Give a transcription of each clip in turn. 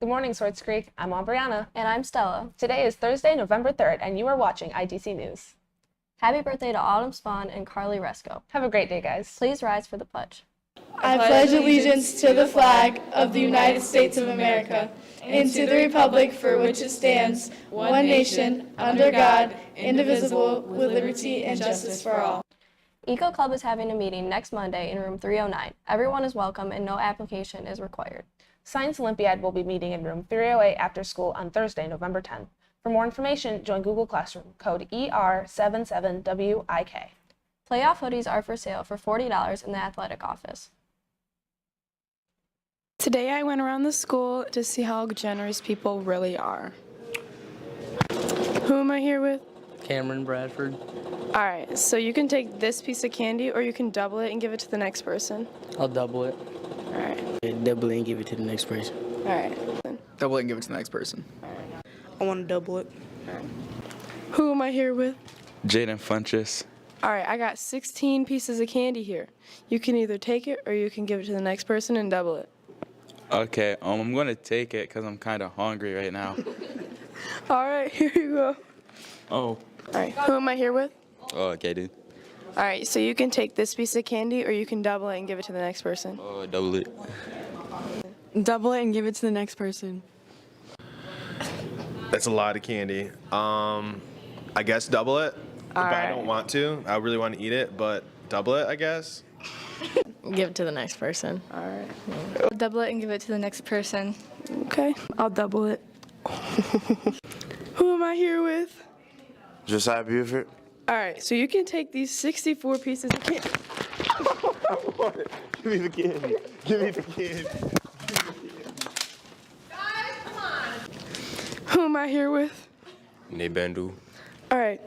Good morning, Swords Creek. I'm Brianna. And I'm Stella. Today is Thursday, November 3rd, and you are watching ITC News. Happy birthday to Autumn Spawn and Carly Resco. Have a great day, guys. Please rise for the pledge. I pledge allegiance to the flag of the United States of America and to the republic for which it stands, one nation, under God, indivisible, with liberty and justice for all. Eco Club is having a meeting next Monday in room 309. Everyone is welcome and no application is required. Science Olympiad will be meeting in room 308 after school on Thursday, November 10th. For more information, join Google Classroom, code ER77WIK. Playoff hoodies are for sale for $40 in the athletic office. Today I went around the school to see how generous people really are. Who am I here with? Cameron Bradford. All right, so you can take this piece of candy or you can double it and give it to the next person. I'll double it. All right. Double it and give it to the next person. All right. Double it and give it to the next person. I want to double it. Who am I here with? Jaden Funches. All right, I got 16 pieces of candy here. You can either take it or you can give it to the next person and double it. Okay, I'm gonna take it because I'm kind of hungry right now. All right, here you go. Oh. All right, who am I here with? Oh, okay, dude. All right, so you can take this piece of candy or you can double it and give it to the next person. Oh, double it. Double it and give it to the next person. That's a lot of candy. I guess double it, but I don't want to. I really want to eat it, but double it, I guess. Give it to the next person. All right. Double it and give it to the next person. Okay, I'll double it. Who am I here with? Josiah Buford. All right, so you can take these 64 pieces of candy. Give me the candy. Give me the candy. Who am I here with? Nate Bandu. All right,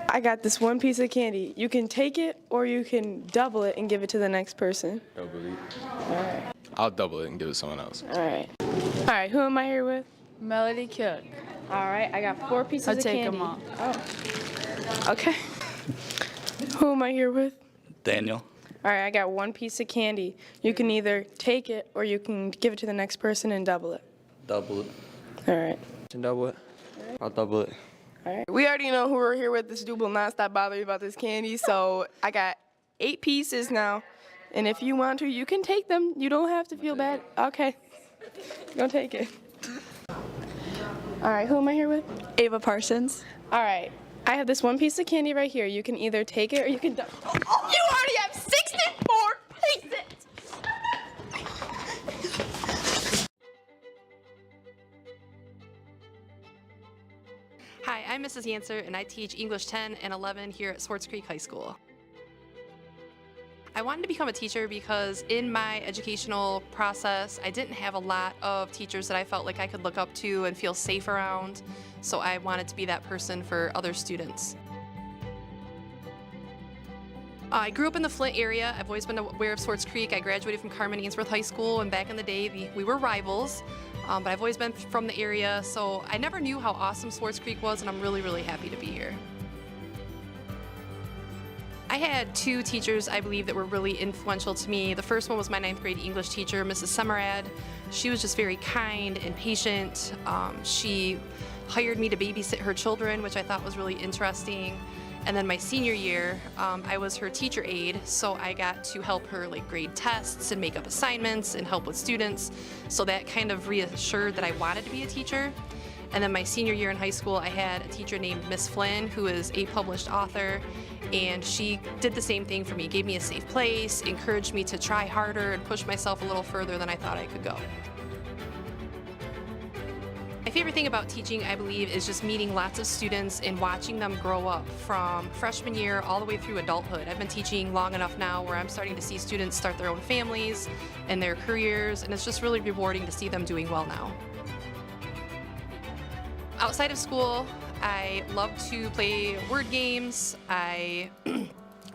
I got this one piece of candy. You can take it or you can double it and give it to the next person. Double it. All right. I'll double it and give it to someone else. All right. All right, who am I here with? Melody Cook. All right, I got 4 pieces I'll of take candy. them all. Oh. Okay. Who am I here with? Daniel. All right, I got 1 piece of candy. You can either take it or you can give it to the next person and double it. Double it. All right. And double it. I'll double it. All right. We already know who we're here with. This dude will not stop bothering me about this candy. So I got 8 pieces now. And if you want to, you can take them. You don't have to feel bad. Okay. Go take it. All right, who am I here with? Ava Parsons. All right. I have this 1 piece of candy right here. You can either take it or you can... You already have 64 pieces! Hi, I'm Mrs. Yancer, and I teach English 10 and 11 here at Swartz Creek High School. I wanted to become a teacher because in my educational process, I didn't have a lot of teachers that I felt like I could look up to and feel safe around, so I wanted to be that person for other students. I grew up in the Flint area. I've always been aware of Swartz Creek. I graduated from Carmen Ainsworth High School, and back in the day, we were rivals. But I've always been from the area, so I never knew how awesome Swartz Creek was, and I'm really, really happy to be here. I had 2 teachers, I believe, that were really influential to me. The first one was my 9th grade English teacher, Mrs. Semerad. She was just very kind and patient. She hired me to babysit her children, which I thought was really interesting. And then my senior year, I was her teacher aide, so I got to help her grade tests and make up assignments and help with students. So that kind of reassured that I wanted to be a teacher. And then my senior year in high school, I had a teacher named Miss Flynn, who is a published author, and she did the same thing for me, gave me a safe place, encouraged me to try harder and push myself a little further than I thought I could go. My favorite thing about teaching, I believe, is just meeting lots of students and watching them grow up from freshman year all the way through adulthood. I've been teaching long enough now where I'm starting to see students start their own families and their careers, and it's just really rewarding to see them doing well now. Outside of school, I love to play word games. I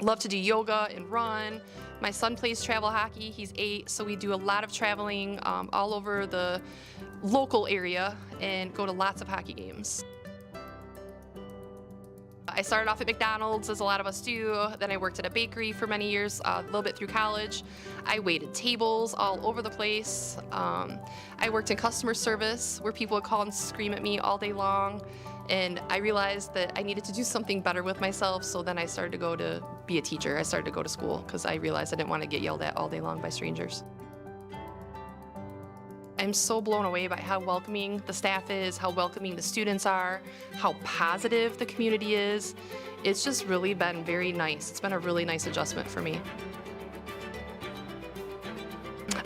love to do yoga and run. My son plays travel hockey. He's 8, so we do a lot of traveling all over the local area and go to lots of hockey games. I started off at McDonald's, as a lot of us do. Then I worked at a bakery for many years, a little bit through college. I waited tables all over the place. I worked in customer service, where people would call and scream at me all day long. And I realized that I needed to do something better with myself, so then I started to go to be a teacher. I started to go to school because I realized I didn't want to get yelled at all day long by strangers. I'm so blown away by how welcoming the staff is, how welcoming the students are, how positive the community is. It's just really been very nice. It's been a really nice adjustment for me.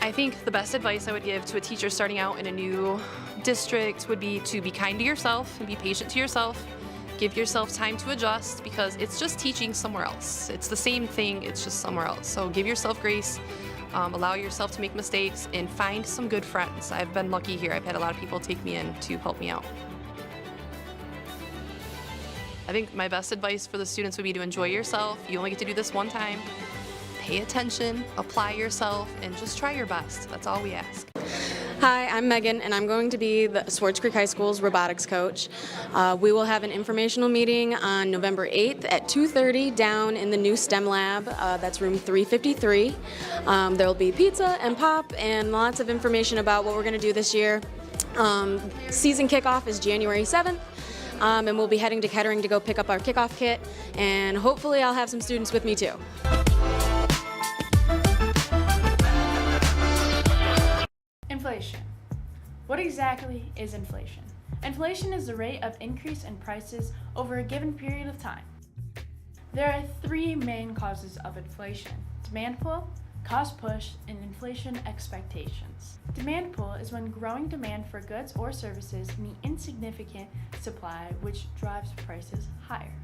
I think the best advice I would give to a teacher starting out in a new district would be to be kind to yourself and be patient to yourself. Give yourself time to adjust, because it's just teaching somewhere else. It's the same thing, it's just somewhere else. So give yourself grace. Allow yourself to make mistakes and find some good friends. I've been lucky here. I've had a lot of people take me in to help me out. I think my best advice for the students would be to enjoy yourself. You only get to do this one time. Pay attention, apply yourself, and just try your best. That's all we ask. Hi, I'm Megan, and I'm going to be the Swartz Creek High School's robotics coach. We will have an informational meeting on November 8th at 2:30 down in the new STEM lab. That's room 353. There will be pizza and pop and lots of information about what we're going to do this year. Season kickoff is January 7th. And we'll be heading to Kettering to go pick up our kickoff kit, and hopefully I'll have some students with me too. Inflation. What exactly is inflation? Inflation is the rate of increase in prices over a given period of time. There are three main causes of inflation: demand pull, cost push, and inflation expectations. Demand pull is when growing demand for goods or services meet insignificant supply, which drives prices higher.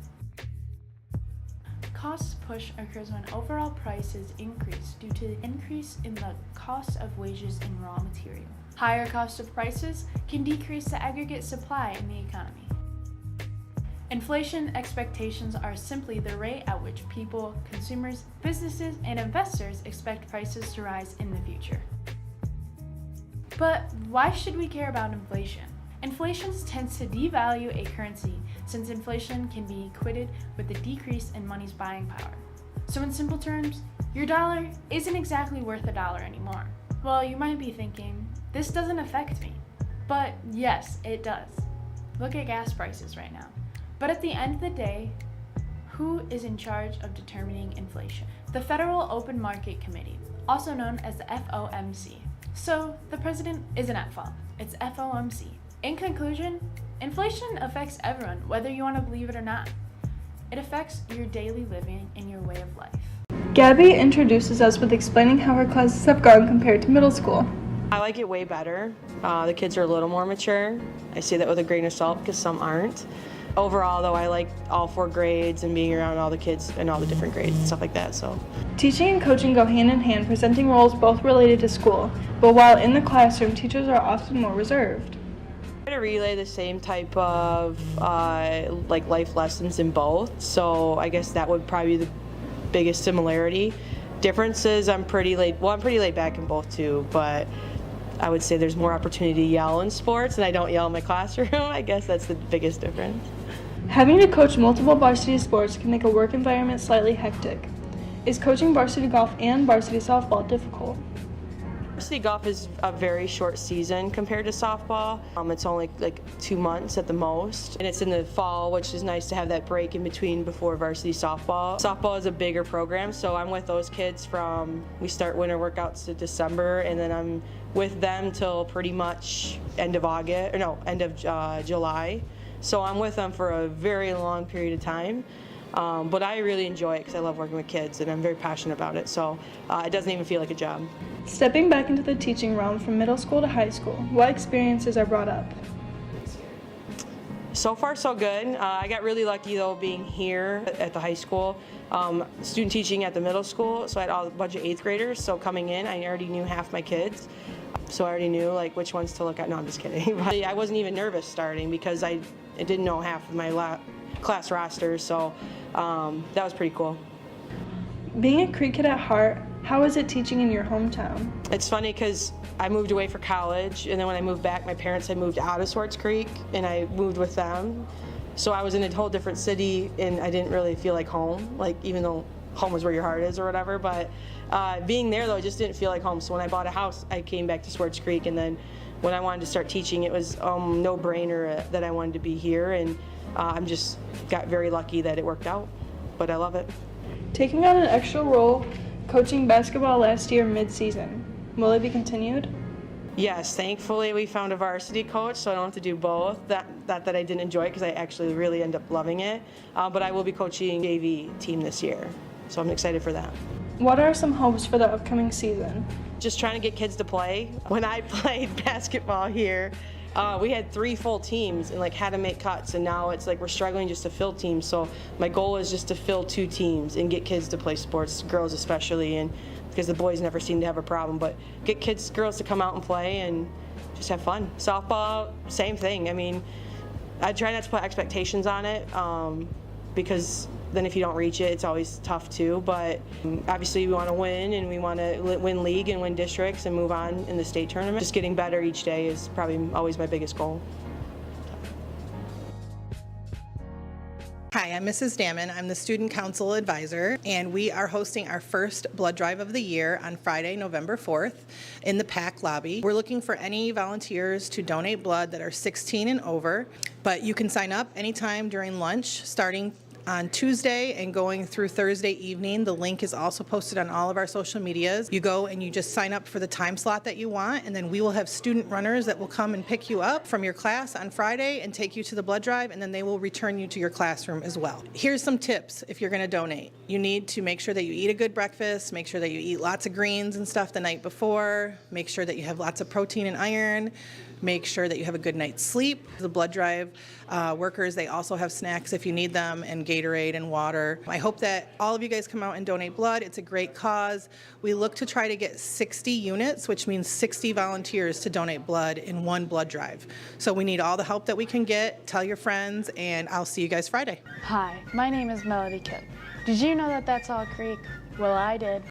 Cost push occurs when overall prices increase due to the increase in the cost of wages and raw material. Higher cost of prices can decrease the aggregate supply in the economy. Inflation expectations are simply the rate at which people, consumers, businesses, and investors expect prices to rise in the future. But why should we care about inflation? Inflation tends to devalue a currency, since inflation can be equated with a decrease in money's buying power. So in simple terms, your dollar isn't exactly worth a dollar anymore. Well, you might be thinking, this doesn't affect me. But yes, it does. Look at gas prices right now. But at the end of the day, who is in charge of determining inflation? The Federal Open Market Committee, also known as the FOMC. So the president isn't at fault, it's FOMC. In conclusion, inflation affects everyone, whether you want to believe it or not. It affects your daily living and your way of life. Gabby introduces us with explaining how her classes have gone compared to middle school. I like it way better. The kids are a little more mature. I say that with a grain of salt because some aren't. Overall, though, I like all 4 grades and being around all the kids and all the different grades and stuff like that. So, teaching and coaching go hand in hand, presenting roles both related to school. But while in the classroom, teachers are often more reserved. I try to relay the same type of like life lessons in both. So I guess that would probably be the biggest similarity. Differences, I'm pretty laid back in both too, but I would say there's more opportunity to yell in sports, and I don't yell in my classroom. I guess that's the biggest difference. Having to coach multiple varsity sports can make a work environment slightly hectic. Is coaching varsity golf and varsity softball difficult? Varsity golf is a very short season compared to softball. It's only like 2 months at the most, and it's in the fall, which is nice to have that break in between before varsity softball. Softball is a bigger program, so I'm with those kids we start winter workouts to December, and then I'm with them till pretty much end of July. So I'm with them for a very long period of time. But I really enjoy it because I love working with kids and I'm very passionate about it. So it doesn't even feel like a job. Stepping back into the teaching realm from middle school to high school, what experiences are brought up? So far, so good. I got really lucky though being here at the high school. Student teaching at the middle school, so I had a bunch of 8th graders. So coming in, I already knew half my kids. So I already knew like which ones to look at. No, I'm just kidding. But I wasn't even nervous starting because I didn't know half of my class roster. So that was pretty cool. Being a Creek kid at heart, how is it teaching in your hometown? It's funny because I moved away for college, and then when I moved back, my parents had moved out of Swartz Creek, and I moved with them. So I was in a whole different city and I didn't really feel like home, like even though home is where your heart is or whatever, but being there though, it just didn't feel like home. So when I bought a house, I came back to Swartz Creek, and then when I wanted to start teaching, it was no-brainer that I wanted to be here, and I'm just got very lucky that it worked out, but I love it. Taking on an extra role, coaching basketball last year mid-season. Will it be continued? Yes, thankfully we found a varsity coach, so I don't have to do both. That I didn't enjoy it because I actually really ended up loving it, but I will be coaching JV team this year, so I'm excited for that. What are some hopes for the upcoming season? Just trying to get kids to play. When I played basketball here, we had 3 full teams and had to make cuts, and now it's like we're struggling just to fill teams. So my goal is just to fill 2 teams and get kids to play sports, girls especially, and because the boys never seem to have a problem, but get girls to come out and play and just have fun. Softball, same thing. I mean, I try not to put expectations on it because then if you don't reach it, it's always tough too. But obviously we want to win, and we want to win league and win districts and move on in the state tournament. Just getting better each day is probably always my biggest goal. Hi, I'm Mrs. Damon. I'm the Student Council Advisor, and we are hosting our first blood drive of the year on Friday, November 4th in the PAC lobby. We're looking for any volunteers to donate blood that are 16 and over, but you can sign up anytime during lunch starting on Tuesday and going through Thursday evening. The link is also posted on all of our social medias. You go and you just sign up for the time slot that you want, and then we will have student runners that will come and pick you up from your class on Friday and take you to the blood drive, and then they will return you to your classroom as well. Here's some tips if you're going to donate. You need to make sure that you eat a good breakfast, make sure that you eat lots of greens and stuff the night before, make sure that you have lots of protein and iron, make sure that you have a good night's sleep. The blood drive workers, they also have snacks if you need them, and Gatorade and water. I hope that all of you guys come out and donate blood. It's a great cause. We look to try to get 60 units, which means 60 volunteers to donate blood in one blood drive. So we need all the help that we can get. Tell your friends, and I'll see you guys Friday. Hi, my name is Melody Kipp. Did you know that that's All Creek? Well, I did.